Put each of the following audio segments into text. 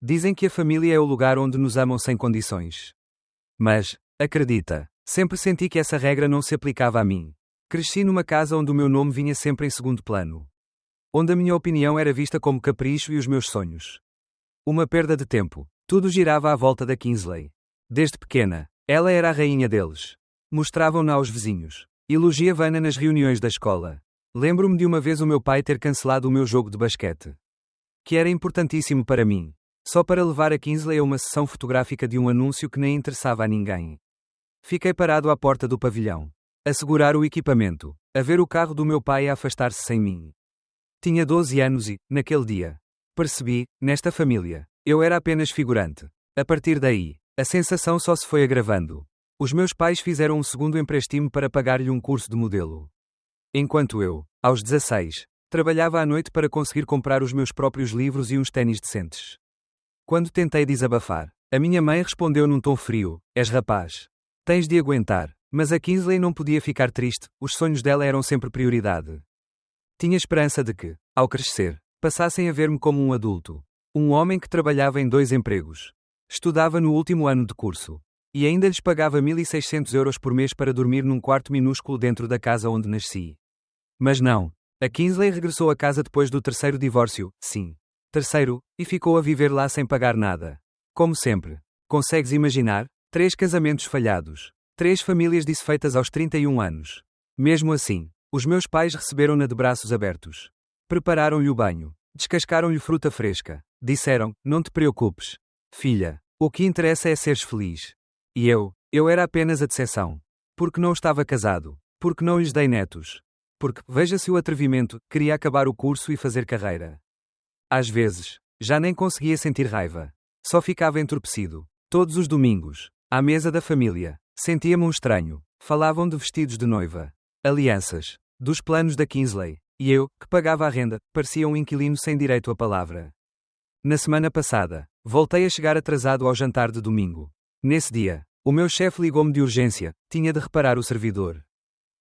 Dizem que a família é o lugar onde nos amam sem condições. Mas, acredita, sempre senti que essa regra não se aplicava a mim. Cresci numa casa onde o meu nome vinha sempre em segundo plano. Onde a minha opinião era vista como capricho e os meus sonhos uma perda de tempo. Tudo girava à volta da Kingsley. Desde pequena, ela era a rainha deles. Mostravam-na aos vizinhos. Elogiava-na nas reuniões da escola. Lembro-me de uma vez o meu pai ter cancelado o meu jogo de basquete, que era importantíssimo para mim, só para levar a Kingsley a uma sessão fotográfica de um anúncio que nem interessava a ninguém. Fiquei parado à porta do pavilhão, a segurar o equipamento, a ver o carro do meu pai a afastar-se sem mim. Tinha 12 anos e, naquele dia, percebi, nesta família, eu era apenas figurante. A partir daí, a sensação só se foi agravando. Os meus pais fizeram um segundo empréstimo para pagar-lhe um curso de modelo. Enquanto eu, aos 16, trabalhava à noite para conseguir comprar os meus próprios livros e uns ténis decentes. Quando tentei desabafar, a minha mãe respondeu num tom frio: és rapaz. Tens de aguentar. Mas a Kingsley não podia ficar triste, os sonhos dela eram sempre prioridade. Tinha esperança de que, ao crescer, passassem a ver-me como um adulto. Um homem que trabalhava em 2 empregos. Estudava no último ano de curso. E ainda lhes pagava 1.600 euros por mês para dormir num quarto minúsculo dentro da casa onde nasci. Mas não. A Kingsley regressou a casa depois do 3º divórcio, sim. 3º, e ficou a viver lá sem pagar nada. Como sempre. Consegues imaginar? 3 casamentos falhados. 3 famílias desfeitas aos 31 anos. Mesmo assim, os meus pais receberam-na de braços abertos. Prepararam-lhe o banho. Descascaram-lhe fruta fresca. Disseram: não te preocupes, filha. O que interessa é seres feliz. E eu era apenas a decepção. Porque não estava casado. Porque não lhes dei netos. Porque, veja-se o atrevimento, queria acabar o curso e fazer carreira. Às vezes, já nem conseguia sentir raiva. Só ficava entorpecido. Todos os domingos, à mesa da família, sentia-me um estranho. Falavam de vestidos de noiva, alianças, dos planos da Kingsley. E eu, que pagava a renda, parecia um inquilino sem direito à palavra. Na semana passada, voltei a chegar atrasado ao jantar de domingo. Nesse dia, o meu chefe ligou-me de urgência, tinha de reparar o servidor.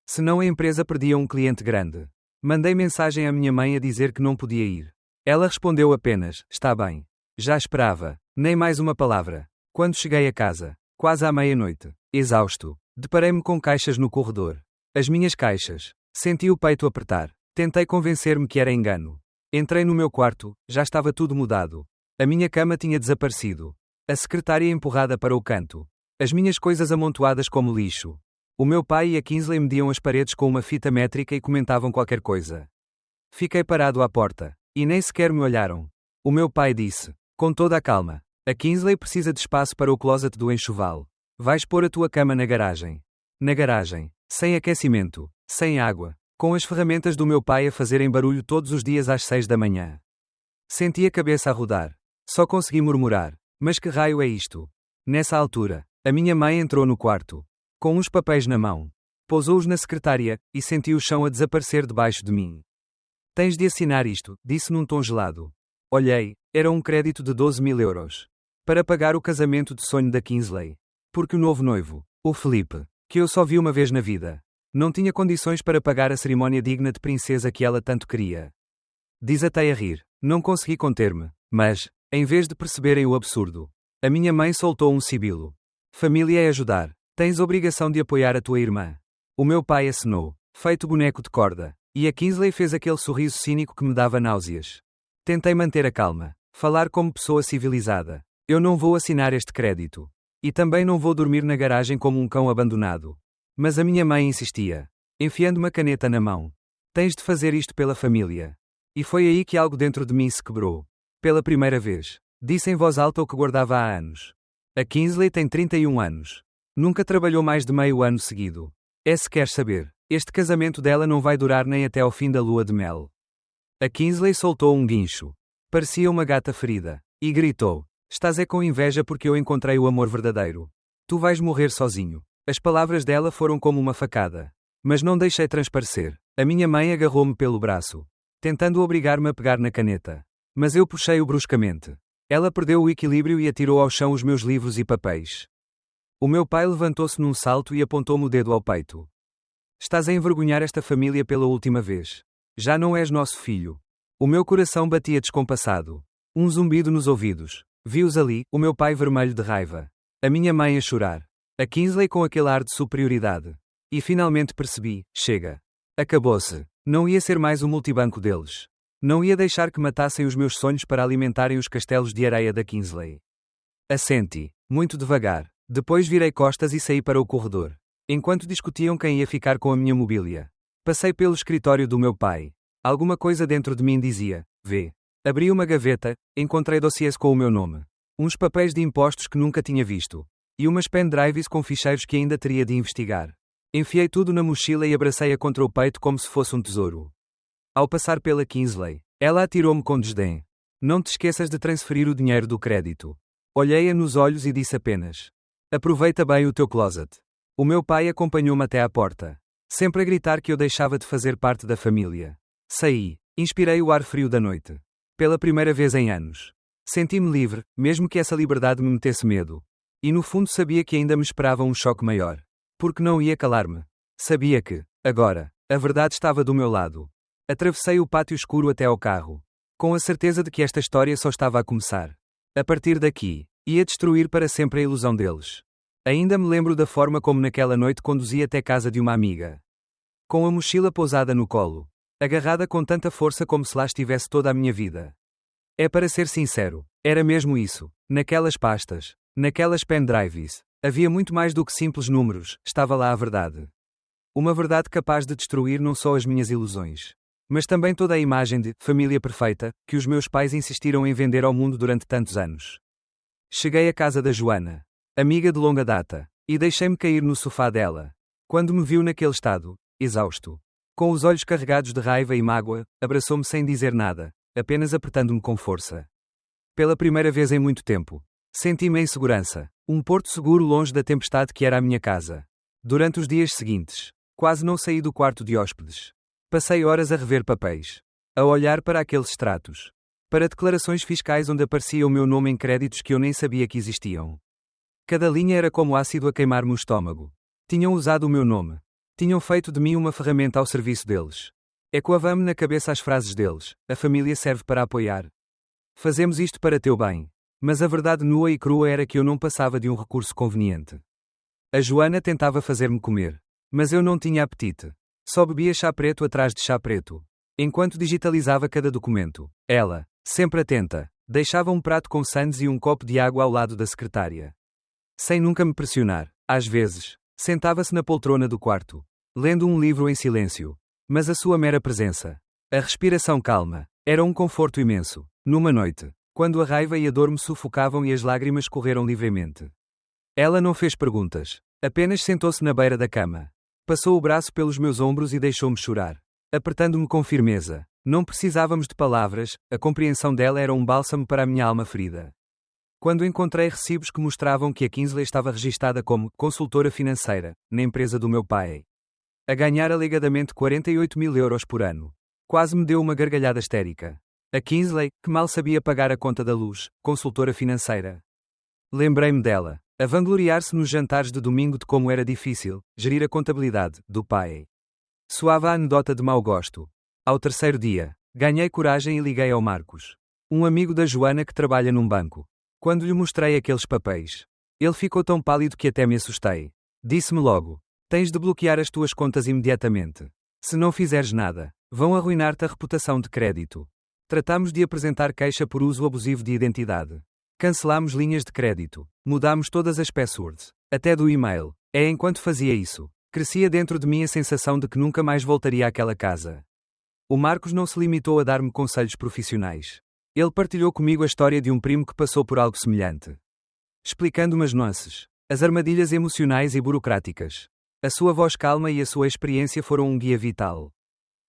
Senão a empresa perdia um cliente grande. Mandei mensagem à minha mãe a dizer que não podia ir. Ela respondeu apenas: está bem. Já esperava, nem mais uma palavra. Quando cheguei a casa, quase à meia-noite, exausto, deparei-me com caixas no corredor. As minhas caixas. Senti o peito apertar. Tentei convencer-me que era engano. Entrei no meu quarto, já estava tudo mudado. A minha cama tinha desaparecido. A secretária empurrada para o canto. As minhas coisas amontoadas como lixo. O meu pai e a Kingsley mediam as paredes com uma fita métrica e comentavam qualquer coisa. Fiquei parado à porta, e nem sequer me olharam. O meu pai disse, com toda a calma: a Kingsley precisa de espaço para o closet do enxoval. Vais pôr a tua cama na garagem. Na garagem, sem aquecimento, sem água, com as ferramentas do meu pai a fazerem barulho todos os dias às 6 da manhã. Senti a cabeça a rodar. Só consegui murmurar: mas que raio é isto? Nessa altura, a minha mãe entrou no quarto, com uns papéis na mão. Pousou-os na secretária, e senti o chão a desaparecer debaixo de mim. Tens de assinar isto, disse num tom gelado. Olhei, era um crédito de 12.000 euros. Para pagar o casamento de sonho da Kingsley. Porque o novo noivo, o Felipe, que eu só vi uma vez na vida, não tinha condições para pagar a cerimónia digna de princesa que ela tanto queria. Desatei a rir. Não consegui conter-me, mas, em vez de perceberem o absurdo, a minha mãe soltou um sibilo. Família é ajudar. Tens obrigação de apoiar a tua irmã. O meu pai acenou, feito boneco de corda, e a Kingsley fez aquele sorriso cínico que me dava náuseas. Tentei manter a calma, falar como pessoa civilizada. Eu não vou assinar este crédito. E também não vou dormir na garagem como um cão abandonado. Mas a minha mãe insistia, enfiando uma caneta na mão. Tens de fazer isto pela família. E foi aí que algo dentro de mim se quebrou. Pela primeira vez, disse em voz alta o que guardava há anos. A Kingsley tem 31 anos. Nunca trabalhou mais de meio ano seguido. Se quer saber, este casamento dela não vai durar nem até ao fim da lua de mel. A Kingsley soltou um guincho. Parecia uma gata ferida. E gritou: estás com inveja porque eu encontrei o amor verdadeiro. Tu vais morrer sozinho. As palavras dela foram como uma facada. Mas não deixei transparecer. A minha mãe agarrou-me pelo braço, tentando obrigar-me a pegar na caneta. Mas eu puxei-o bruscamente. Ela perdeu o equilíbrio e atirou ao chão os meus livros e papéis. O meu pai levantou-se num salto e apontou-me o dedo ao peito. Estás a envergonhar esta família pela última vez. Já não és nosso filho. O meu coração batia descompassado. Um zumbido nos ouvidos. Vi-os ali, o meu pai vermelho de raiva. A minha mãe a chorar. A Kingsley com aquele ar de superioridade. E finalmente percebi: chega. Acabou-se. Não ia ser mais o multibanco deles. Não ia deixar que matassem os meus sonhos para alimentarem os castelos de areia da Kingsley. Assenti, muito devagar. Depois virei costas e saí para o corredor. Enquanto discutiam quem ia ficar com a minha mobília. Passei pelo escritório do meu pai. Alguma coisa dentro de mim dizia: vê. Abri uma gaveta, encontrei dossiês com o meu nome. Uns papéis de impostos que nunca tinha visto. E umas pendrives com ficheiros que ainda teria de investigar. Enfiei tudo na mochila e abracei-a contra o peito como se fosse um tesouro. Ao passar pela Kingsley, ela atirou-me com desdém. Não te esqueças de transferir o dinheiro do crédito. Olhei-a nos olhos e disse apenas: aproveita bem o teu closet. O meu pai acompanhou-me até à porta. Sempre a gritar que eu deixava de fazer parte da família. Saí. Inspirei o ar frio da noite. Pela primeira vez em anos. Senti-me livre, mesmo que essa liberdade me metesse medo. E no fundo sabia que ainda me esperava um choque maior. Porque não ia calar-me. Sabia que, agora, a verdade estava do meu lado. Atravessei o pátio escuro até ao carro. Com a certeza de que esta história só estava a começar. A partir daqui, ia destruir para sempre a ilusão deles. Ainda me lembro da forma como naquela noite conduzi até casa de uma amiga. Com a mochila pousada no colo. Agarrada com tanta força como se lá estivesse toda a minha vida. É para ser sincero, era mesmo isso. Naquelas pastas, naquelas pendrives, havia muito mais do que simples números, estava lá a verdade. Uma verdade capaz de destruir não só as minhas ilusões, mas também toda a imagem de família perfeita que os meus pais insistiram em vender ao mundo durante tantos anos. Cheguei à casa da Joana, amiga de longa data, e deixei-me cair no sofá dela. Quando me viu naquele estado, exausto, com os olhos carregados de raiva e mágoa, abraçou-me sem dizer nada, apenas apertando-me com força. Pela primeira vez em muito tempo, senti-me em segurança, um porto seguro longe da tempestade que era a minha casa. Durante os dias seguintes, quase não saí do quarto de hóspedes. Passei horas a rever papéis, a olhar para aqueles extratos, para declarações fiscais onde aparecia o meu nome em créditos que eu nem sabia que existiam. Cada linha era como ácido a queimar-me o estômago. Tinham usado o meu nome. Tinham feito de mim uma ferramenta ao serviço deles. Ecoava-me na cabeça as frases deles: a família serve para apoiar. Fazemos isto para teu bem. Mas a verdade nua e crua era que eu não passava de um recurso conveniente. A Joana tentava fazer-me comer. Mas eu não tinha apetite. Só bebia chá preto atrás de chá preto. Enquanto digitalizava cada documento, ela, sempre atenta, deixava um prato com sandes e um copo de água ao lado da secretária. Sem nunca me pressionar, às vezes, sentava-se na poltrona do quarto, lendo um livro em silêncio. Mas a sua mera presença, a respiração calma, era um conforto imenso. Numa noite, quando a raiva e a dor me sufocavam e as lágrimas correram livremente. Ela não fez perguntas, apenas sentou-se na beira da cama. Passou o braço pelos meus ombros e deixou-me chorar, apertando-me com firmeza. Não precisávamos de palavras, a compreensão dela era um bálsamo para a minha alma ferida. Quando encontrei recibos que mostravam que a Kingsley estava registada como consultora financeira, na empresa do meu pai, a ganhar alegadamente 48.000 euros por ano, quase me deu uma gargalhada histérica. A Kingsley, que mal sabia pagar a conta da luz, consultora financeira. Lembrei-me dela, a vangloriar-se nos jantares de domingo de como era difícil gerir a contabilidade do pai. Soava a anedota de mau gosto. Ao terceiro dia, ganhei coragem e liguei ao Marcos, um amigo da Joana que trabalha num banco. Quando lhe mostrei aqueles papéis, ele ficou tão pálido que até me assustei. Disse-me logo: tens de bloquear as tuas contas imediatamente. Se não fizeres nada, vão arruinar-te a reputação de crédito. Tratámos de apresentar queixa por uso abusivo de identidade. Cancelámos linhas de crédito. Mudámos todas as passwords, até do e-mail. Enquanto fazia isso, crescia dentro de mim a sensação de que nunca mais voltaria àquela casa. O Marcos não se limitou a dar-me conselhos profissionais. Ele partilhou comigo a história de um primo que passou por algo semelhante. Explicando-me as nuances, as armadilhas emocionais e burocráticas. A sua voz calma e a sua experiência foram um guia vital.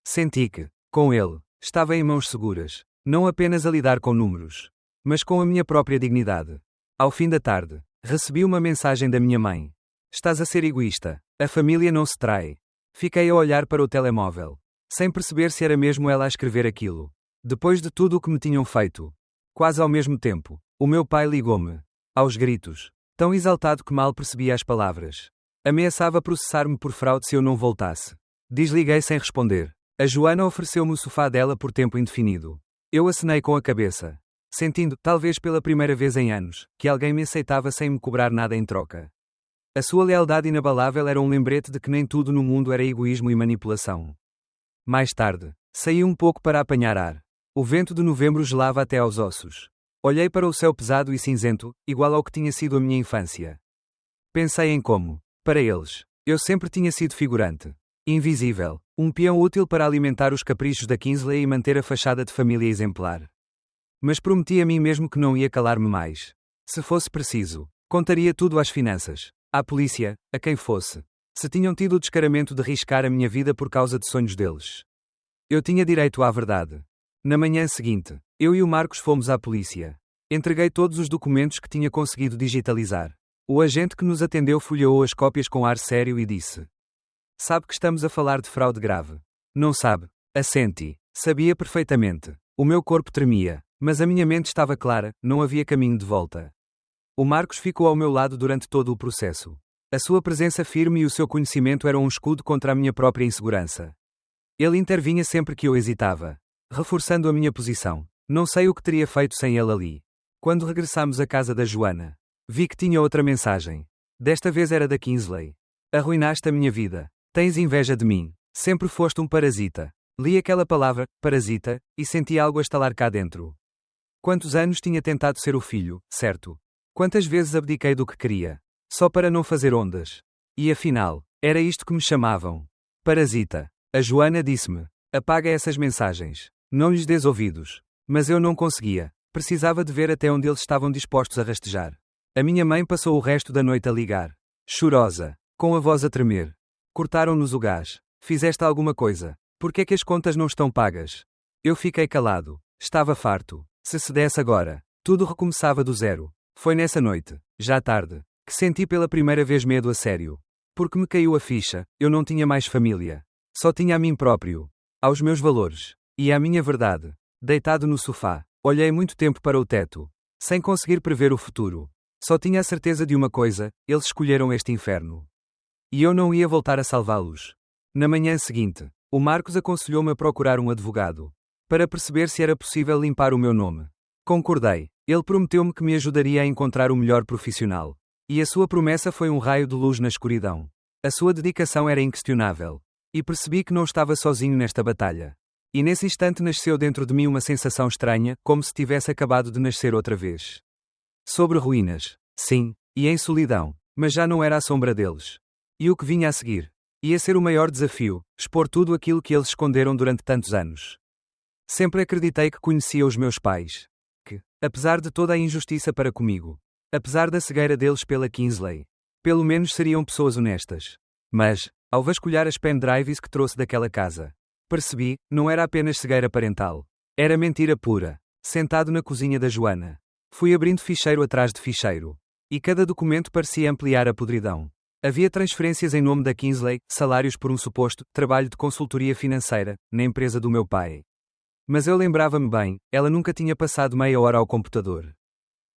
Senti que, com ele, estava em mãos seguras, não apenas a lidar com números, mas com a minha própria dignidade. Ao fim da tarde, recebi uma mensagem da minha mãe. Estás a ser egoísta, a família não se trai. Fiquei a olhar para o telemóvel, sem perceber se era mesmo ela a escrever aquilo. Depois de tudo o que me tinham feito, quase ao mesmo tempo, o meu pai ligou-me, aos gritos, tão exaltado que mal percebia as palavras. Ameaçava processar-me por fraude se eu não voltasse. Desliguei sem responder. A Joana ofereceu-me o sofá dela por tempo indefinido. Eu acenei com a cabeça. sentindo, talvez pela primeira vez em anos, que alguém me aceitava sem me cobrar nada em troca. A sua lealdade inabalável era um lembrete de que nem tudo no mundo era egoísmo e manipulação. Mais tarde, saí um pouco para apanhar ar. O vento de novembro gelava até aos ossos. Olhei para o céu pesado e cinzento, igual ao que tinha sido a minha infância. Pensei em como, para eles, eu sempre tinha sido figurante. Invisível, um peão útil para alimentar os caprichos da Kingsley e manter a fachada de família exemplar. Mas prometi a mim mesmo que não ia calar-me mais. Se fosse preciso, contaria tudo às finanças, à polícia, a quem fosse. Se tinham tido o descaramento de riscar a minha vida por causa de sonhos deles. Eu tinha direito à verdade. Na manhã seguinte, eu e o Marcos fomos à polícia. Entreguei todos os documentos que tinha conseguido digitalizar. O agente que nos atendeu folheou as cópias com ar sério e disse: "Sabe que estamos a falar de fraude grave." "Não sabe." Assenti. Sabia perfeitamente. O meu corpo tremia, mas a minha mente estava clara, não havia caminho de volta. O Marcos ficou ao meu lado durante todo o processo. A sua presença firme e o seu conhecimento eram um escudo contra a minha própria insegurança. Ele intervinha sempre que eu hesitava, reforçando a minha posição. Não sei o que teria feito sem ele ali. Quando regressamos à casa da Joana, vi que tinha outra mensagem. Desta vez era da Kingsley. "Arruinaste a minha vida. Tens inveja de mim. Sempre foste um parasita." Li aquela palavra, parasita, e senti algo a estalar cá dentro. Quantos anos tinha tentado ser o filho, certo? Quantas vezes abdiquei do que queria, só para não fazer ondas? E afinal, era isto que me chamavam. Parasita. A Joana disse-me: "Apaga essas mensagens. Não lhes dês ouvidos." Mas eu não conseguia. Precisava de ver até onde eles estavam dispostos a rastejar. A minha mãe passou o resto da noite a ligar. Chorosa. Com a voz a tremer. "Cortaram-nos o gás. Fizeste alguma coisa? Por que é que as contas não estão pagas?" Eu fiquei calado. Estava farto. Se desse agora, tudo recomeçava do zero. Foi nessa noite, já tarde, que senti pela primeira vez medo a sério. Porque me caiu a ficha, eu não tinha mais família. Só tinha a mim próprio. Aos meus valores. E à minha verdade. Deitado no sofá, olhei muito tempo para o teto. Sem conseguir prever o futuro. Só tinha a certeza de uma coisa: eles escolheram este inferno. E eu não ia voltar a salvá-los. Na manhã seguinte, o Marcos aconselhou-me a procurar um advogado. Para perceber se era possível limpar o meu nome. Concordei. Ele prometeu-me que me ajudaria a encontrar o melhor profissional. E a sua promessa foi um raio de luz na escuridão. A sua dedicação era inquestionável. E percebi que não estava sozinho nesta batalha. E nesse instante nasceu dentro de mim uma sensação estranha, como se tivesse acabado de nascer outra vez. Sobre ruínas. Sim, e em solidão. Mas já não era a sombra deles. E o que vinha a seguir? Ia ser o maior desafio, expor tudo aquilo que eles esconderam durante tantos anos. Sempre acreditei que conhecia os meus pais. Que, apesar de toda a injustiça para comigo, apesar da cegueira deles pela Kingsley, pelo menos seriam pessoas honestas. Mas, ao vasculhar as pendrives que trouxe daquela casa, percebi, não era apenas cegueira parental. Era mentira pura. Sentado na cozinha da Joana, fui abrindo ficheiro atrás de ficheiro. E cada documento parecia ampliar a podridão. Havia transferências em nome da Kingsley, salários por um suposto trabalho de consultoria financeira, na empresa do meu pai. Mas eu lembrava-me bem, ela nunca tinha passado meia hora ao computador.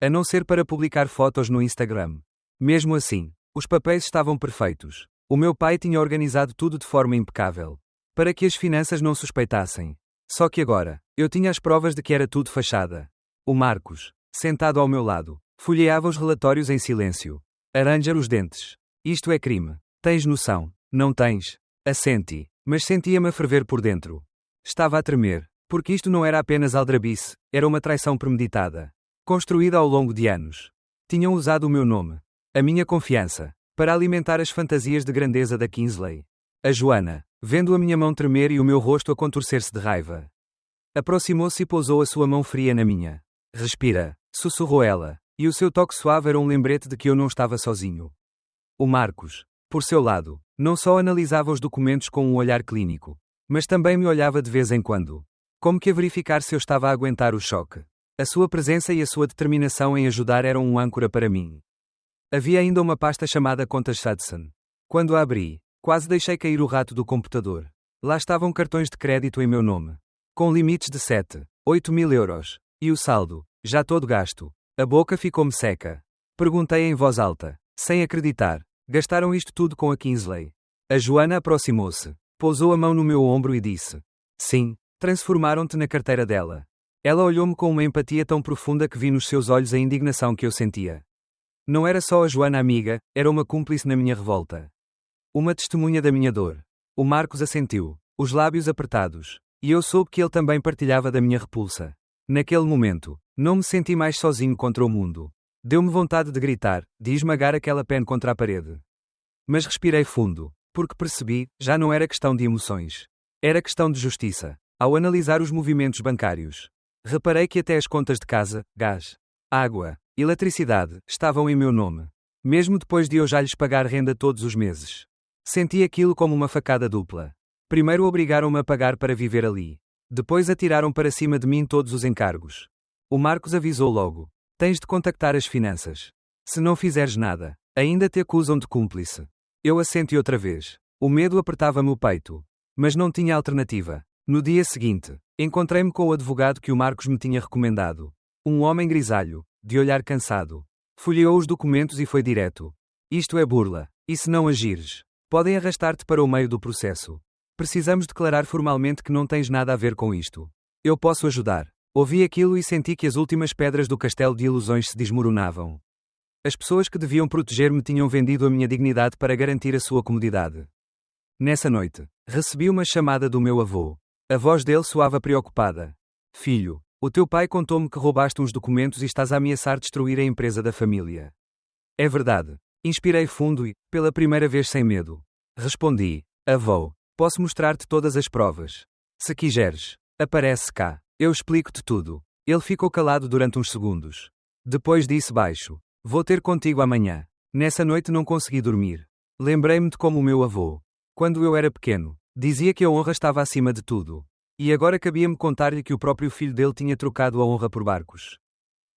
A não ser para publicar fotos no Instagram. Mesmo assim, os papéis estavam perfeitos. O meu pai tinha organizado tudo de forma impecável. Para que as finanças não suspeitassem. Só que agora, eu tinha as provas de que era tudo fachada. O Marcos, sentado ao meu lado, folheava os relatórios em silêncio. Arranjar os dentes. Isto é crime. Tens noção? Não tens? Assenti. Mas sentia-me a ferver por dentro. Estava a tremer. Porque isto não era apenas aldrabice, era uma traição premeditada. Construída ao longo de anos. Tinham usado o meu nome. A minha confiança. Para alimentar as fantasias de grandeza da Kingsley. A Joana, vendo a minha mão tremer e o meu rosto a contorcer-se de raiva, aproximou-se e pousou a sua mão fria na minha. "Respira", sussurrou ela, e o seu toque suave era um lembrete de que eu não estava sozinho. O Marcos, por seu lado, não só analisava os documentos com um olhar clínico, mas também me olhava de vez em quando. Como que a verificar se eu estava a aguentar o choque. A sua presença e a sua determinação em ajudar eram um âncora para mim. Havia ainda uma pasta chamada Contas Hudson. Quando a abri, quase deixei cair o rato do computador. Lá estavam cartões de crédito em meu nome. Com limites de 7, 8 mil euros. E o saldo, já todo gasto. A boca ficou-me seca. Perguntei em voz alta, sem acreditar: "Gastaram isto tudo com a Kingsley?" A Joana aproximou-se, pousou a mão no meu ombro e disse: "Sim, transformaram-te na carteira dela." Ela olhou-me com uma empatia tão profunda que vi nos seus olhos a indignação que eu sentia. Não era só a Joana amiga, era uma cúmplice na minha revolta. Uma testemunha da minha dor. O Marcos assentiu, os lábios apertados, e eu soube que ele também partilhava da minha repulsa. Naquele momento, não me senti mais sozinho contra o mundo. Deu-me vontade de gritar, de esmagar aquela pena contra a parede. Mas respirei fundo, porque percebi, já não era questão de emoções. Era questão de justiça. Ao analisar os movimentos bancários, reparei que até as contas de casa, gás, água, eletricidade, estavam em meu nome. Mesmo depois de eu já lhes pagar renda todos os meses. Senti aquilo como uma facada dupla. Primeiro obrigaram-me a pagar para viver ali. Depois atiraram para cima de mim todos os encargos. O Marcos avisou logo. Tens de contactar as finanças. Se não fizeres nada, ainda te acusam de cúmplice. Eu assenti outra vez. O medo apertava-me o peito. Mas não tinha alternativa. No dia seguinte, encontrei-me com o advogado que o Marcos me tinha recomendado. Um homem grisalho, de olhar cansado. Folheou os documentos e foi direto. Isto é burla. E se não agires? Podem arrastar-te para o meio do processo. Precisamos declarar formalmente que não tens nada a ver com isto. Eu posso ajudar. Ouvi aquilo e senti que as últimas pedras do castelo de ilusões se desmoronavam. As pessoas que deviam proteger-me tinham vendido a minha dignidade para garantir a sua comodidade. Nessa noite, recebi uma chamada do meu avô. A voz dele soava preocupada. Filho, o teu pai contou-me que roubaste uns documentos e estás a ameaçar destruir a empresa da família. É verdade. Inspirei fundo e, pela primeira vez sem medo, respondi: avô, posso mostrar-te todas as provas. Se quiseres, aparece cá. Eu explico-te tudo. Ele ficou calado durante uns segundos. Depois disse baixo: vou ter contigo amanhã. Nessa noite não consegui dormir. Lembrei-me de como o meu avô, quando eu era pequeno, dizia que a honra estava acima de tudo. E agora cabia-me contar-lhe que o próprio filho dele tinha trocado a honra por barcos.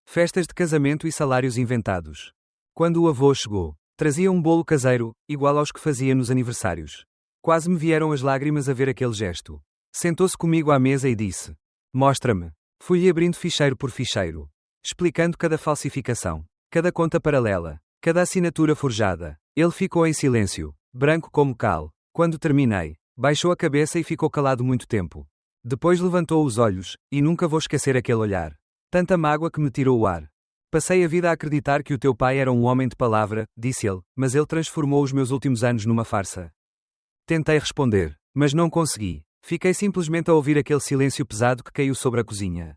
Festas de casamento e salários inventados. Quando o avô chegou, trazia um bolo caseiro, igual aos que fazia nos aniversários. Quase me vieram as lágrimas a ver aquele gesto. Sentou-se comigo à mesa e disse: mostra-me. Fui-lhe abrindo ficheiro por ficheiro, explicando cada falsificação, cada conta paralela, cada assinatura forjada. Ele ficou em silêncio, branco como cal. Quando terminei, baixou a cabeça e ficou calado muito tempo. Depois levantou os olhos, e nunca vou esquecer aquele olhar. Tanta mágoa que me tirou o ar. Passei a vida a acreditar que o teu pai era um homem de palavra, disse ele, mas ele transformou os meus últimos anos numa farsa. Tentei responder, mas não consegui. Fiquei simplesmente a ouvir aquele silêncio pesado que caiu sobre a cozinha.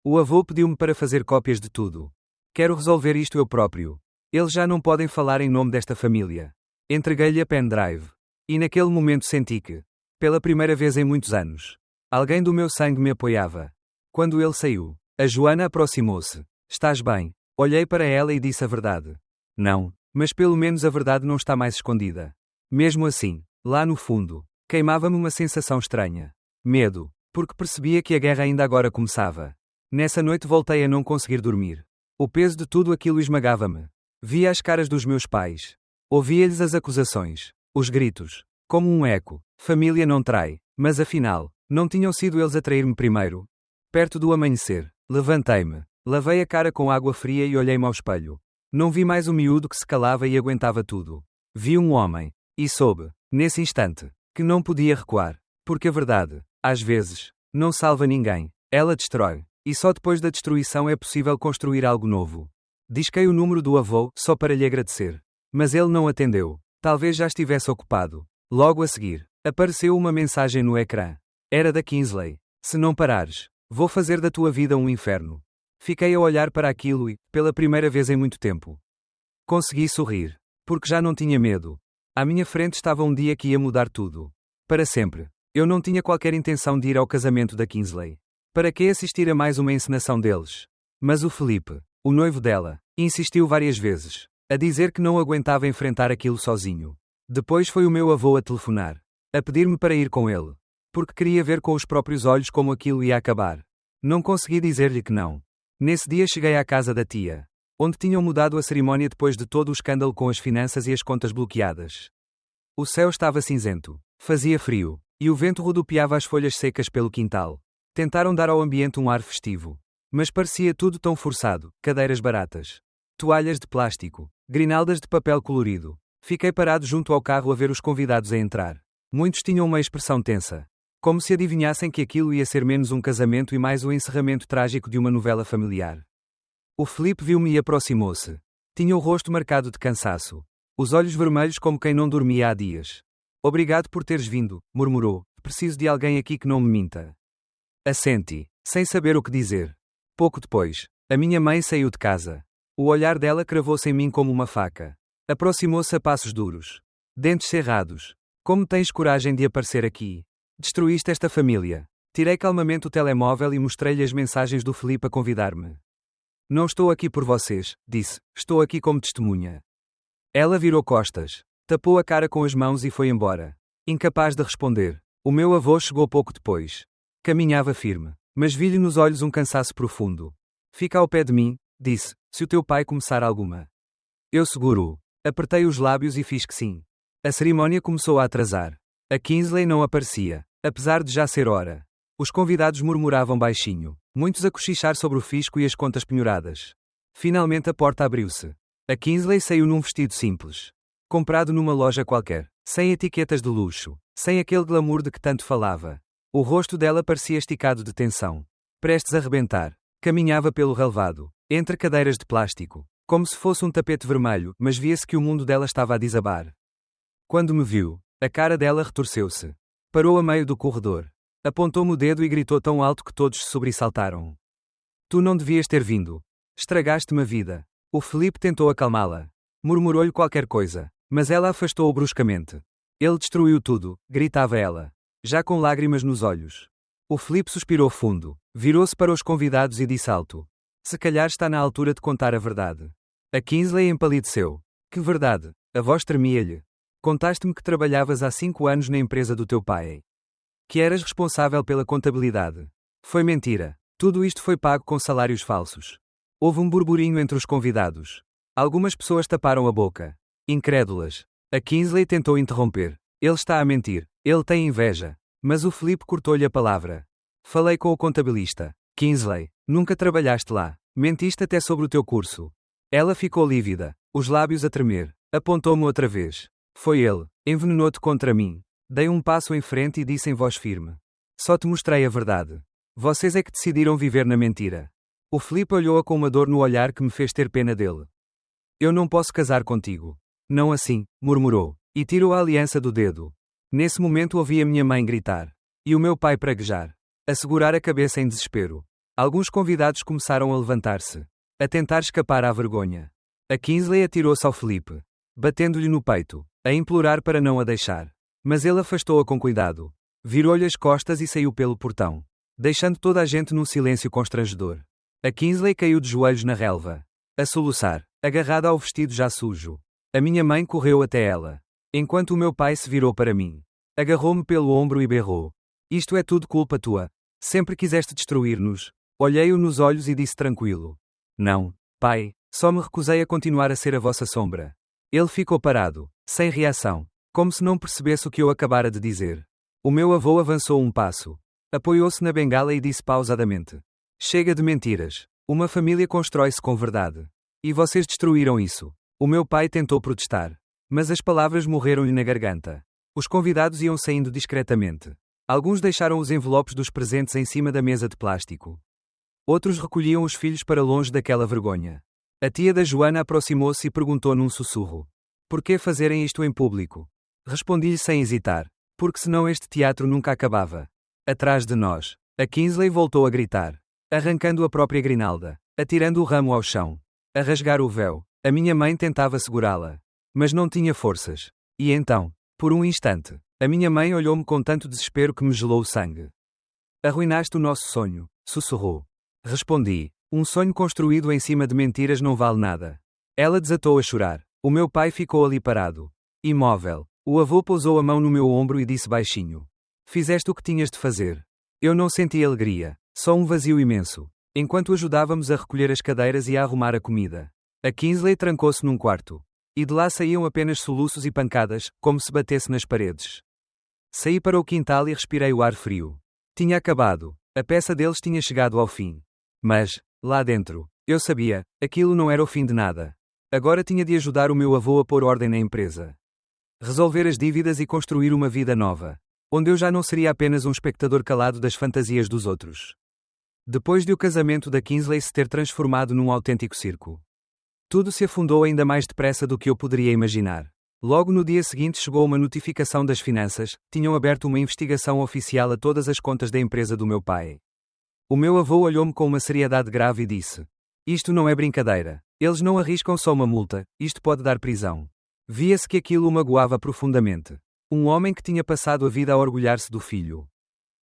O avô pediu-me para fazer cópias de tudo. Quero resolver isto eu próprio. Eles já não podem falar em nome desta família. Entreguei-lhe a pendrive. E naquele momento senti que, pela primeira vez em muitos anos, alguém do meu sangue me apoiava. Quando ele saiu, a Joana aproximou-se. Estás bem? Olhei para ela e disse a verdade. Não, mas pelo menos a verdade não está mais escondida. Mesmo assim, lá no fundo, queimava-me uma sensação estranha. Medo, porque percebia que a guerra ainda agora começava. Nessa noite voltei a não conseguir dormir. O peso de tudo aquilo esmagava-me. Via as caras dos meus pais. Ouvia-lhes as acusações, os gritos, como um eco. Família não trai, mas afinal, não tinham sido eles a trair-me primeiro. Perto do amanhecer, levantei-me. Lavei a cara com água fria e olhei-me ao espelho. Não vi mais o miúdo que se calava e aguentava tudo. Vi um homem. E soube, nesse instante, que não podia recuar. Porque a verdade, às vezes, não salva ninguém. Ela destrói. E só depois da destruição é possível construir algo novo. Disquei o número do avô, só para lhe agradecer. Mas ele não atendeu. Talvez já estivesse ocupado. Logo a seguir, apareceu uma mensagem no ecrã. Era da Kingsley. Se não parares, vou fazer da tua vida um inferno. Fiquei a olhar para aquilo e, pela primeira vez em muito tempo, consegui sorrir. Porque já não tinha medo. À minha frente estava um dia que ia mudar tudo. Para sempre. Eu não tinha qualquer intenção de ir ao casamento da Kingsley. Para que assistir a mais uma encenação deles? Mas o Felipe, o noivo dela, insistiu várias vezes, a dizer que não aguentava enfrentar aquilo sozinho. Depois foi o meu avô a telefonar, a pedir-me para ir com ele. Porque queria ver com os próprios olhos como aquilo ia acabar. Não consegui dizer-lhe que não. Nesse dia cheguei à casa da tia, onde tinham mudado a cerimónia depois de todo o escândalo com as finanças e as contas bloqueadas. O céu estava cinzento, fazia frio, e o vento rodopiava as folhas secas pelo quintal. Tentaram dar ao ambiente um ar festivo. Mas parecia tudo tão forçado, cadeiras baratas, toalhas de plástico, grinaldas de papel colorido. Fiquei parado junto ao carro a ver os convidados a entrar. Muitos tinham uma expressão tensa. Como se adivinhassem que aquilo ia ser menos um casamento e mais o encerramento trágico de uma novela familiar. O Felipe viu-me e aproximou-se. Tinha o rosto marcado de cansaço. Os olhos vermelhos como quem não dormia há dias. Obrigado por teres vindo, murmurou. Preciso de alguém aqui que não me minta. Assenti, sem saber o que dizer. Pouco depois, a minha mãe saiu de casa. O olhar dela cravou-se em mim como uma faca. Aproximou-se a passos duros. Dentes cerrados. Como tens coragem de aparecer aqui? Destruíste esta família. Tirei calmamente o telemóvel e mostrei-lhe as mensagens do Felipe a convidar-me. Não estou aqui por vocês, disse. Estou aqui como testemunha. Ela virou costas. Tapou a cara com as mãos e foi embora. Incapaz de responder. O meu avô chegou pouco depois. Caminhava firme, mas vi-lhe nos olhos um cansaço profundo. Fica ao pé de mim, disse, se o teu pai começar alguma. Eu seguro-o. Apertei os lábios e fiz que sim. A cerimónia começou a atrasar. A Kingsley não aparecia, apesar de já ser hora. Os convidados murmuravam baixinho, muitos a cochichar sobre o fisco e as contas penhoradas. Finalmente a porta abriu-se. A Kingsley saiu num vestido simples. Comprado numa loja qualquer, sem etiquetas de luxo, sem aquele glamour de que tanto falava. O rosto dela parecia esticado de tensão. Prestes a rebentar. Caminhava pelo relvado, entre cadeiras de plástico, como se fosse um tapete vermelho, mas via-se que o mundo dela estava a desabar. Quando me viu, a cara dela retorceu-se. Parou a meio do corredor. Apontou-me o dedo e gritou tão alto que todos se sobressaltaram. Tu não devias ter vindo. Estragaste-me a vida. O Felipe tentou acalmá-la. Murmurou-lhe qualquer coisa, mas ela afastou-o bruscamente. Ele destruiu tudo, gritava ela, já com lágrimas nos olhos. O Felipe suspirou fundo, virou-se para os convidados e disse alto. Se calhar está na altura de contar a verdade. A Kingsley empalideceu. Que verdade? A voz tremia-lhe. Contaste-me que trabalhavas há 5 anos na empresa do teu pai. Que eras responsável pela contabilidade. Foi mentira. Tudo isto foi pago com salários falsos. Houve um burburinho entre os convidados. Algumas pessoas taparam a boca. Incrédulas. A Kingsley tentou interromper. Ele está a mentir. Ele tem inveja. Mas o Felipe cortou-lhe a palavra. Falei com o contabilista. Kingsley, nunca trabalhaste lá. Mentiste até sobre o teu curso. Ela ficou lívida, os lábios a tremer. Apontou-me outra vez. Foi ele. Envenenou-te contra mim. Dei um passo em frente e disse em voz firme. Só te mostrei a verdade. Vocês é que decidiram viver na mentira. O Felipe olhou-a com uma dor no olhar que me fez ter pena dele. Eu não posso casar contigo. Não assim, murmurou, e tirou a aliança do dedo. Nesse momento ouvi a minha mãe gritar. E o meu pai praguejar. A segurar a cabeça em desespero. Alguns convidados começaram a levantar-se. A tentar escapar à vergonha. A Kingsley atirou-se ao Felipe. Batendo-lhe no peito. A implorar para não a deixar. Mas ele afastou-a com cuidado. Virou-lhe as costas e saiu pelo portão. Deixando toda a gente num silêncio constrangedor. A Kingsley caiu de joelhos na relva. A soluçar, agarrada ao vestido já sujo. A minha mãe correu até ela. Enquanto o meu pai se virou para mim. Agarrou-me pelo ombro e berrou. Isto é tudo culpa tua. Sempre quiseste destruir-nos. Olhei-o nos olhos e disse tranquilo. Não, pai, só me recusei a continuar a ser a vossa sombra. Ele ficou parado, sem reação, como se não percebesse o que eu acabara de dizer. O meu avô avançou um passo. Apoiou-se na bengala e disse pausadamente. Chega de mentiras. Uma família constrói-se com verdade. E vocês destruíram isso. O meu pai tentou protestar. Mas as palavras morreram-lhe na garganta. Os convidados iam saindo discretamente. Alguns deixaram os envelopes dos presentes em cima da mesa de plástico. Outros recolhiam os filhos para longe daquela vergonha. A tia da Joana aproximou-se e perguntou num sussurro. Por que fazerem isto em público? Respondi-lhe sem hesitar. Porque senão este teatro nunca acabava. Atrás de nós. A Kingsley voltou a gritar. Arrancando a própria grinalda. Atirando o ramo ao chão. A rasgar o véu. A minha mãe tentava segurá-la. Mas não tinha forças. E então, por um instante, a minha mãe olhou-me com tanto desespero que me gelou o sangue. Arruinaste o nosso sonho, sussurrou. Respondi. Um sonho construído em cima de mentiras não vale nada. Ela desatou a chorar. O meu pai ficou ali parado. Imóvel. O avô pousou a mão no meu ombro e disse baixinho. Fizeste o que tinhas de fazer. Eu não senti alegria. Só um vazio imenso. Enquanto ajudávamos a recolher as cadeiras e a arrumar a comida. A Kingsley trancou-se num quarto. E de lá saíam apenas soluços e pancadas, como se batesse nas paredes. Saí para o quintal e respirei o ar frio. Tinha acabado. A peça deles tinha chegado ao fim. Mas, lá dentro, eu sabia, aquilo não era o fim de nada. Agora tinha de ajudar o meu avô a pôr ordem na empresa. Resolver as dívidas e construir uma vida nova. onde eu já não seria apenas um espectador calado das fantasias dos outros. Depois de o casamento da Kingsley se ter transformado num autêntico circo, tudo se afundou ainda mais depressa do que eu poderia imaginar. Logo no dia seguinte chegou uma notificação das finanças, tinham aberto uma investigação oficial a todas as contas da empresa do meu pai. O meu avô olhou-me com uma seriedade grave e disse: "Isto não é brincadeira. Eles não arriscam só uma multa, isto pode dar prisão." Via-se que aquilo o magoava profundamente. Um homem que tinha passado a vida a orgulhar-se do filho,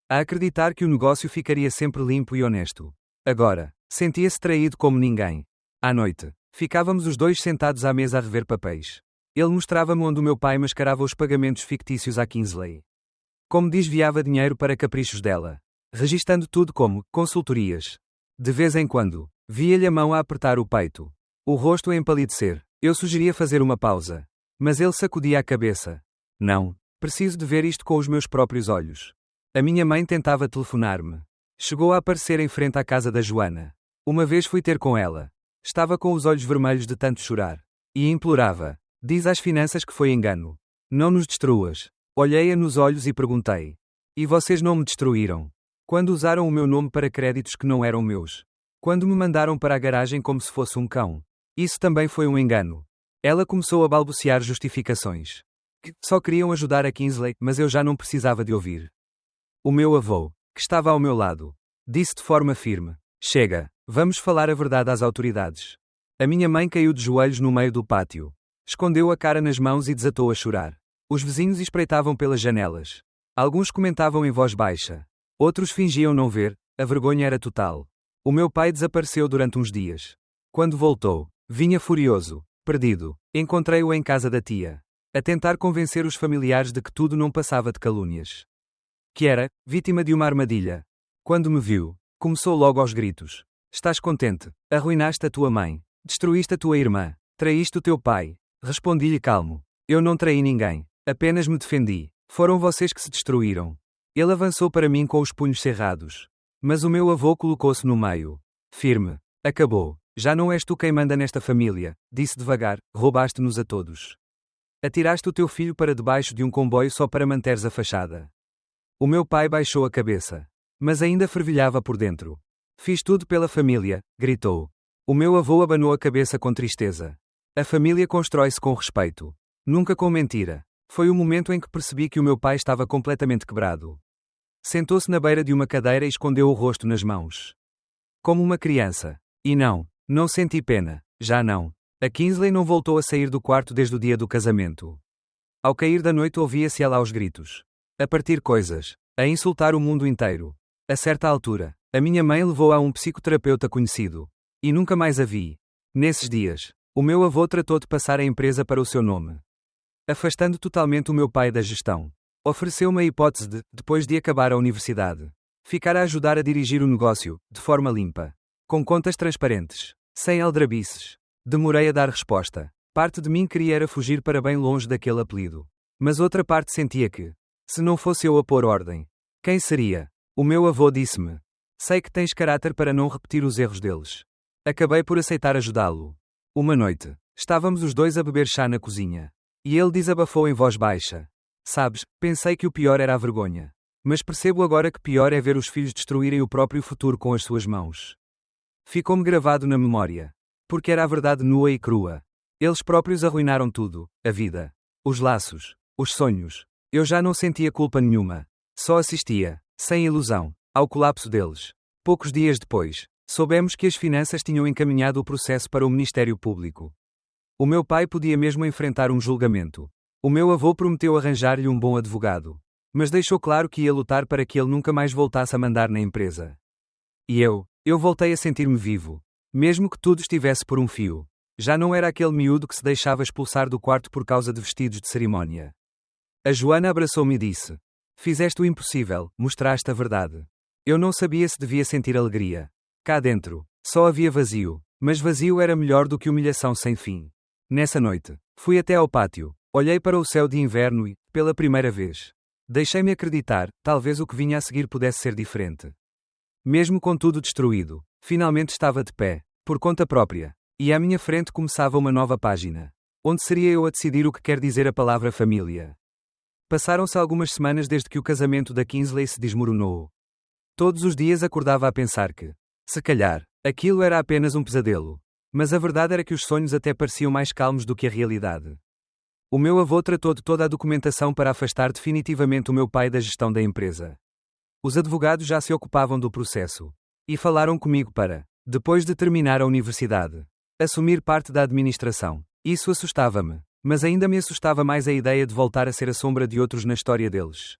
a acreditar que o negócio ficaria sempre limpo e honesto. Agora, sentia-se traído como ninguém. À noite, ficávamos os dois sentados à mesa a rever papéis. Ele mostrava-me onde o meu pai mascarava os pagamentos fictícios à Kingsley. Como desviava dinheiro para caprichos dela, registando tudo como consultorias. De vez em quando, via-lhe a mão a apertar o peito, o rosto a empalidecer. Eu sugeria fazer uma pausa, mas ele sacudia a cabeça. Não, preciso de ver isto com os meus próprios olhos. A minha mãe tentava telefonar-me. Chegou a aparecer em frente à casa da Joana. Uma vez fui ter com ela. Estava com os olhos vermelhos de tanto chorar. E implorava: "Diz às finanças que foi engano. Não nos destruas." Olhei-a nos olhos e perguntei: "E vocês não me destruíram? Quando usaram o meu nome para créditos que não eram meus? Quando me mandaram para a garagem como se fosse um cão? Isso também foi um engano." Ela começou a balbuciar justificações. Que só queriam ajudar a Kingsley, mas eu já não precisava de ouvir. O meu avô, que estava ao meu lado, disse de forma firme: "Chega, vamos falar a verdade às autoridades." A minha mãe caiu de joelhos no meio do pátio. Escondeu a cara nas mãos e desatou a chorar. Os vizinhos espreitavam pelas janelas. Alguns comentavam em voz baixa. Outros fingiam não ver, a vergonha era total. O meu pai desapareceu durante uns dias. Quando voltou, vinha furioso, perdido. Encontrei-o em casa da tia, a tentar convencer os familiares de que tudo não passava de calúnias. Que era vítima de uma armadilha. Quando me viu, começou logo aos gritos: "Estás contente? Arruinaste a tua mãe. Destruíste a tua irmã. Traíste o teu pai." Respondi-lhe calmo: "Eu não traí ninguém. Apenas me defendi. Foram vocês que se destruíram." Ele avançou para mim com os punhos cerrados. Mas o meu avô colocou-se no meio. Firme. "Acabou. Já não és tu quem manda nesta família", disse devagar. "Roubaste-nos a todos. Atiraste o teu filho para debaixo de um comboio só para manteres a fachada." O meu pai baixou a cabeça, mas ainda fervilhava por dentro. "Fiz tudo pela família", gritou. O meu avô abanou a cabeça com tristeza. "A família constrói-se com respeito, nunca com mentira." Foi o momento em que percebi que o meu pai estava completamente quebrado. Sentou-se na beira de uma cadeira e escondeu o rosto nas mãos. Como uma criança. E não senti pena. Já não. A Kingsley não voltou a sair do quarto desde o dia do casamento. Ao cair da noite ouvia-se ela aos gritos, a partir coisas, a insultar o mundo inteiro. A certa altura, a minha mãe levou-a a um psicoterapeuta conhecido. E nunca mais a vi. Nesses dias, o meu avô tratou de passar a empresa para o seu nome, afastando totalmente o meu pai da gestão. Ofereceu-me a hipótese de, depois de acabar a universidade, ficar a ajudar a dirigir o negócio, de forma limpa, com contas transparentes, sem aldrabices. Demorei a dar resposta. Parte de mim queria era fugir para bem longe daquele apelido. Mas outra parte sentia que, se não fosse eu a pôr ordem, quem seria? O meu avô disse-me: "Sei que tens caráter para não repetir os erros deles." Acabei por aceitar ajudá-lo. Uma noite, estávamos os dois a beber chá na cozinha. E ele desabafou em voz baixa: "Sabes, pensei que o pior era a vergonha. Mas percebo agora que pior é ver os filhos destruírem o próprio futuro com as suas mãos." Ficou-me gravado na memória. Porque era a verdade nua e crua. Eles próprios arruinaram tudo: a vida, os laços, os sonhos. Eu já não sentia culpa nenhuma. Só assistia, sem ilusão, ao colapso deles. Poucos dias depois, soubemos que as finanças tinham encaminhado o processo para o Ministério Público. O meu pai podia mesmo enfrentar um julgamento. O meu avô prometeu arranjar-lhe um bom advogado, mas deixou claro que ia lutar para que ele nunca mais voltasse a mandar na empresa. E eu voltei a sentir-me vivo. Mesmo que tudo estivesse por um fio. Já não era aquele miúdo que se deixava expulsar do quarto por causa de vestidos de cerimónia. A Joana abraçou-me e disse: "Fizeste o impossível, mostraste a verdade." Eu não sabia se devia sentir alegria. Cá dentro, só havia vazio, mas vazio era melhor do que humilhação sem fim. Nessa noite, fui até ao pátio, olhei para o céu de inverno e, pela primeira vez, deixei-me acreditar, talvez o que vinha a seguir pudesse ser diferente. Mesmo com tudo destruído, finalmente estava de pé, por conta própria, e à minha frente começava uma nova página, onde seria eu a decidir o que quer dizer a palavra família. Passaram-se algumas semanas desde que o casamento da Kingsley se desmoronou. Todos os dias acordava a pensar que, se calhar, aquilo era apenas um pesadelo. Mas a verdade era que os sonhos até pareciam mais calmos do que a realidade. O meu avô tratou de toda a documentação para afastar definitivamente o meu pai da gestão da empresa. Os advogados já se ocupavam do processo. E falaram comigo para, depois de terminar a universidade, assumir parte da administração. Isso assustava-me, mas ainda me assustava mais a ideia de voltar a ser a sombra de outros na história deles.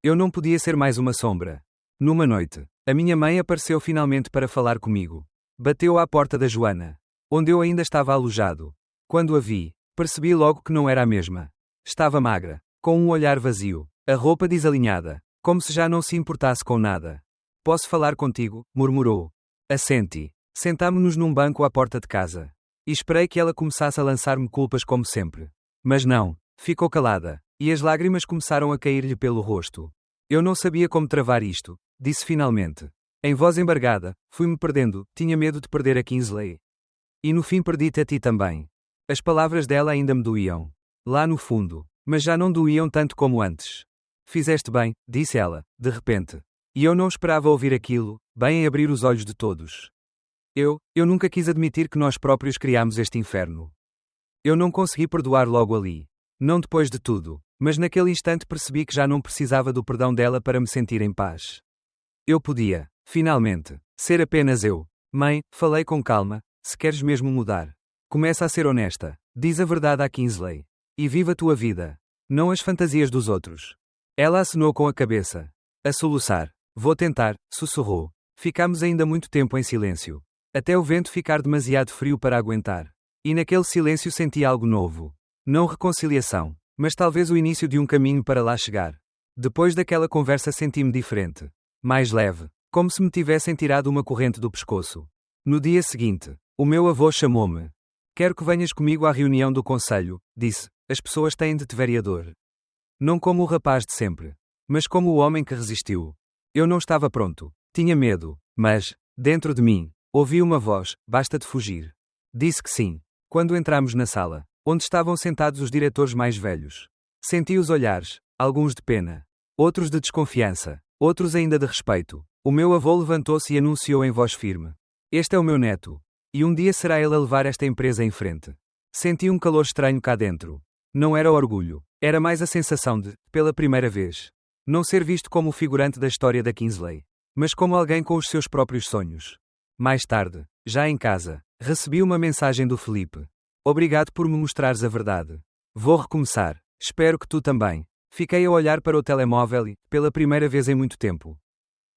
Eu não podia ser mais uma sombra. Numa noite, a minha mãe apareceu finalmente para falar comigo. Bateu à porta da Joana, onde eu ainda estava alojado. Quando a vi, percebi logo que não era a mesma. Estava magra, com um olhar vazio, a roupa desalinhada, como se já não se importasse com nada. Posso falar contigo? Murmurou. Assenti. Sentámo-nos num banco à porta de casa. E esperei que ela começasse a lançar-me culpas como sempre. Mas não, ficou calada, e as lágrimas começaram a cair-lhe pelo rosto. Eu não sabia como travar isto, disse finalmente. Em voz embargada, fui-me perdendo, tinha medo de perder a Kingsley. E no fim perdi-te a ti também. As palavras dela ainda me doíam. Lá no fundo, mas já não doíam tanto como antes. Fizeste bem, disse ela, de repente. E eu não esperava ouvir aquilo, bem em abrir os olhos de todos. Eu nunca quis admitir que nós próprios criámos este inferno. Eu não consegui perdoar logo ali. Não depois de tudo, mas naquele instante percebi que já não precisava do perdão dela para me sentir em paz. Eu podia, finalmente, ser apenas eu. Mãe, falei com calma, se queres mesmo mudar. Começa a ser honesta, diz a verdade à Kingsley. E viva a tua vida. Não as fantasias dos outros. Ela acenou com a cabeça. A soluçar. Vou tentar, sussurrou. Ficámos ainda muito tempo em silêncio. Até o vento ficar demasiado frio para aguentar. E naquele silêncio senti algo novo. Não reconciliação, mas talvez o início de um caminho para lá chegar. Depois daquela conversa senti-me diferente. Mais leve, como se me tivessem tirado uma corrente do pescoço. No dia seguinte, o meu avô chamou-me. Quero que venhas comigo à reunião do conselho, disse. As pessoas têm de te vereador. Não como o rapaz de sempre, mas como o homem que resistiu. Eu não estava pronto. Tinha medo, mas, dentro de mim, ouvi uma voz, basta-te fugir. Disse que sim. Quando entramos na sala, onde estavam sentados os diretores mais velhos. Senti os olhares, alguns de pena, outros de desconfiança, outros ainda de respeito. O meu avô levantou-se e anunciou em voz firme. Este é o meu neto. E um dia será ele a levar esta empresa em frente. Senti um calor estranho cá dentro. Não era orgulho, era mais a sensação de, pela primeira vez, não ser visto como o figurante da história da Kingsley, mas como alguém com os seus próprios sonhos. Mais tarde, já em casa, recebi uma mensagem do Felipe. Obrigado por me mostrares a verdade. Vou recomeçar. Espero que tu também. Fiquei a olhar para o telemóvel e, pela primeira vez em muito tempo,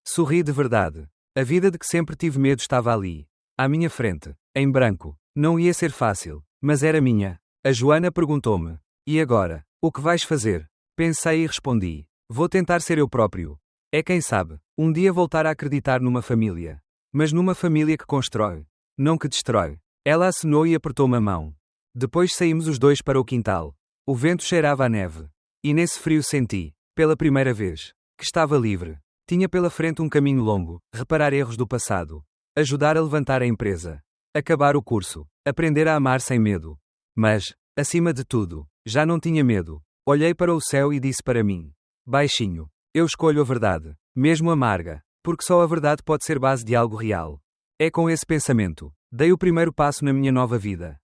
sorri de verdade. A vida de que sempre tive medo estava ali, à minha frente, em branco. Não ia ser fácil, mas era minha. A Joana perguntou-me. E agora? O que vais fazer? Pensei e respondi. Vou tentar ser eu próprio. É quem sabe, um dia voltar a acreditar numa família. Mas numa família que constrói, não que destrói. Ela acenou e apertou-me a mão. Depois saímos os dois para o quintal. O vento cheirava a neve. E nesse frio senti, pela primeira vez, que estava livre. Tinha pela frente um caminho longo, reparar erros do passado, ajudar a levantar a empresa, acabar o curso, aprender a amar sem medo. Mas, acima de tudo, já não tinha medo. Olhei para o céu e disse para mim, baixinho, eu escolho a verdade, mesmo amarga, porque só a verdade pode ser base de algo real. É com esse pensamento, dei o primeiro passo na minha nova vida.